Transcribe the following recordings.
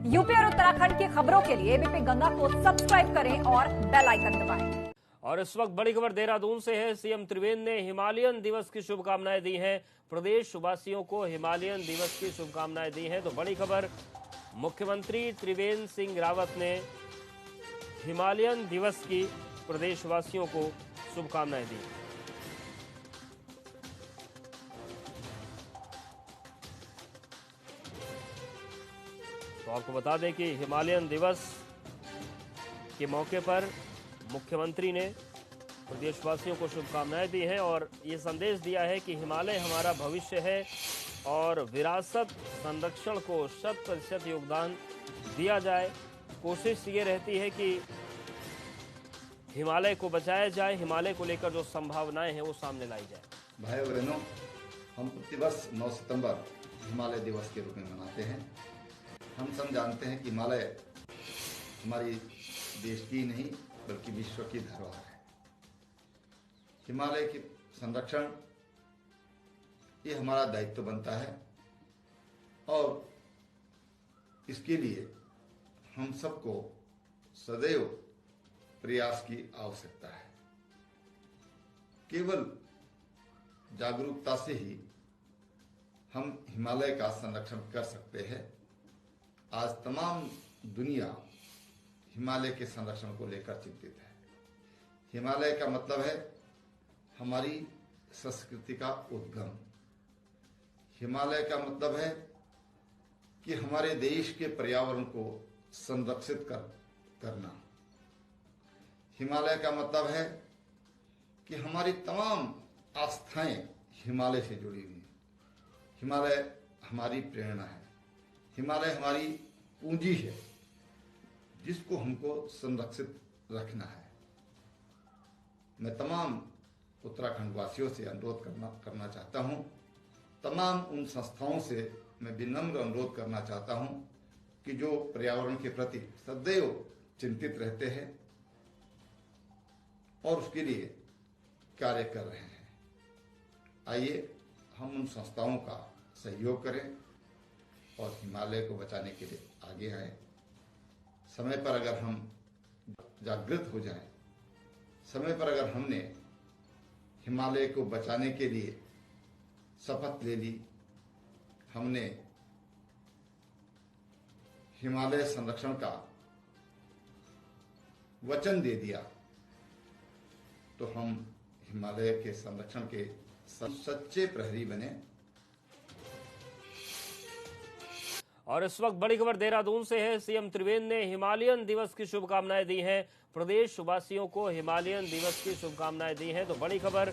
UP और उत्तराखंड की खबरों के लिए एबीपी गंगा को सब्सक्राइब करें और बेल आइकन दबाएं। और इस वक्त बड़ी खबर देहरादून से है। सीएम त्रिवेंद्र ने हिमालयन दिवस की शुभकामनाएं दी हैं। प्रदेश वासियों को हिमालयन दिवस की शुभकामनाएं दी हैं। तो बड़ी खबर, मुख्यमंत्री त्रिवेंद्र सिंह रावत ने हिमालयन दिवस की प्रदेशवासियों को शुभकामनाएं दी। तो आपको बता दें कि हिमालयन दिवस के मौके पर मुख्यमंत्री ने प्रदेशवासियों को शुभकामनाएं दी हैं और ये संदेश दिया है कि हिमालय हमारा भविष्य है और विरासत संरक्षण को 100% योगदान दिया जाए। कोशिश ये रहती है कि हिमालय को बचाया जाए, हिमालय को लेकर जो संभावनाएं हैं वो सामने लाई जाए। भाई और बहनों, हम प्रतिवर्ष 9 सितंबर हिमालय दिवस के रूप में मनाते हैं। हम सब जानते हैं कि हिमालय हमारी देश की नहीं बल्कि विश्व की धरोहर है। हिमालय के संरक्षण ये हमारा दायित्व बनता है और इसके लिए हम सबको सदैव प्रयास की आवश्यकता है। केवल जागरूकता से ही हम हिमालय का संरक्षण कर सकते हैं। आज तमाम दुनिया हिमालय के संरक्षण को लेकर चिंतित है। हिमालय का मतलब है हमारी संस्कृति का उद्गम। हिमालय का मतलब है कि हमारे देश के पर्यावरण को संरक्षित करना। हिमालय का मतलब है कि हमारी तमाम आस्थाएं हिमालय से जुड़ी हुई हैं। हिमालय हमारी प्रेरणा है, हिमालय हमारी पूंजी है जिसको हमको संरक्षित रखना है। मैं तमाम उत्तराखंड वासियों से अनुरोध करना चाहता हूं, तमाम उन संस्थाओं से मैं विनम्र अनुरोध करना चाहता हूं कि जो पर्यावरण के प्रति सदैव चिंतित रहते हैं और उसके लिए कार्य कर रहे हैं। आइए हम उन संस्थाओं का सहयोग करें और हिमालय को बचाने के लिए आगे आए। समय पर अगर हम जागृत हो जाएं, समय पर अगर हमने हिमालय को बचाने के लिए शपथ ले ली, हमने हिमालय संरक्षण का वचन दे दिया, तो हम हिमालय के संरक्षण के सच्चे प्रहरी बने। और इस वक्त बड़ी खबर देहरादून से है। सीएम त्रिवेंद्र ने हिमालयन दिवस की शुभकामनाएं दी हैं। प्रदेश वासियों को हिमालयन दिवस की शुभकामनाएं दी हैं। तो बड़ी खबर,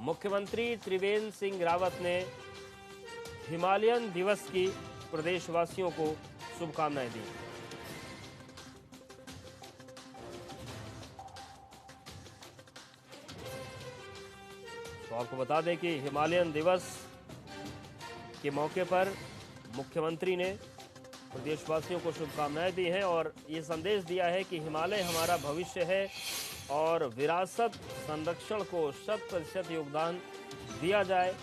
मुख्यमंत्री त्रिवेंद्र सिंह रावत ने हिमालयन दिवस की प्रदेशवासियों को शुभकामनाएं दी। तो आपको बता दें कि हिमालयन दिवस के मौके पर मुख्यमंत्री ने प्रदेशवासियों को शुभकामनाएं दी हैं और ये संदेश दिया है कि हिमालय हमारा भविष्य है और विरासत संरक्षण को 100% योगदान दिया जाए।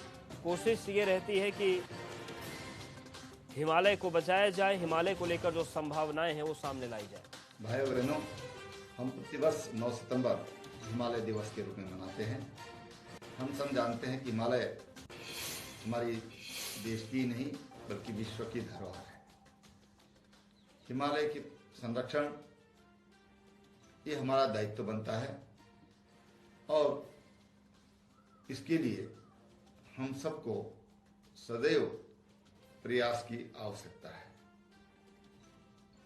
कोशिश ये रहती है कि हिमालय को बचाया जाए, हिमालय को लेकर जो संभावनाएं हैं वो सामने लाई जाए। भाई और बहनों, हम प्रतिवर्ष 9 सितंबर हिमालय दिवस के रूप में मनाते हैं। हम सब जानते हैं कि हिमालय हमारी देश की नहीं बल्कि विश्व की धरोहर है। हिमालय के संरक्षण ये हमारा दायित्व बनता है और इसके लिए हम सबको सदैव प्रयास की आवश्यकता है।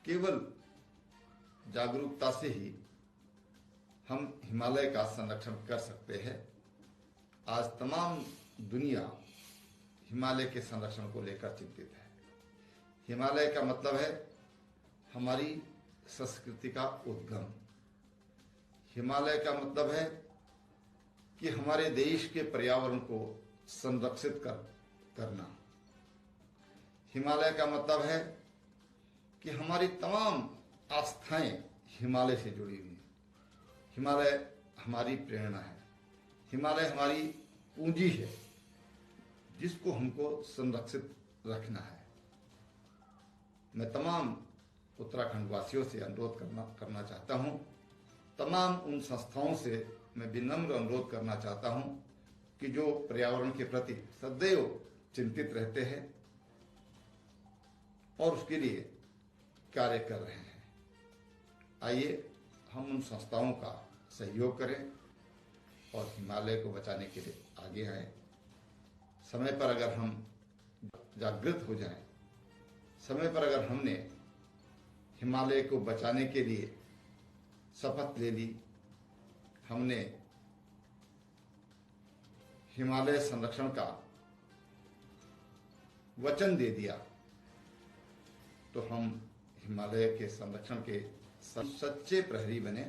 केवल जागरूकता से ही हम हिमालय का संरक्षण कर सकते हैं। आज तमाम दुनिया हिमालय के संरक्षण को लेकर चिंतित है। हिमालय का मतलब है हमारी संस्कृति का उद्गम। हिमालय का मतलब है कि हमारे देश के पर्यावरण को संरक्षित करना। हिमालय का मतलब है कि हमारी तमाम आस्थाएं हिमालय से जुड़ी हुई हैं। हिमालय हमारी प्रेरणा है, हिमालय हमारी पूंजी है जिसको हमको संरक्षित रखना है। मैं तमाम उत्तराखंड वासियों से अनुरोध करना चाहता हूं। तमाम उन संस्थाओं से मैं विनम्र अनुरोध करना चाहता हूं कि जो पर्यावरण के प्रति सदैव चिंतित रहते हैं और उसके लिए कार्य कर रहे हैं, आइए हम उन संस्थाओं का सहयोग करें और हिमालय को बचाने के लिए आगे आए। समय पर अगर हम जागृत हो जाएं, समय पर अगर हमने हिमालय को बचाने के लिए शपथ ले ली, हमने हिमालय संरक्षण का वचन दे दिया, तो हम हिमालय के संरक्षण के सच्चे प्रहरी बने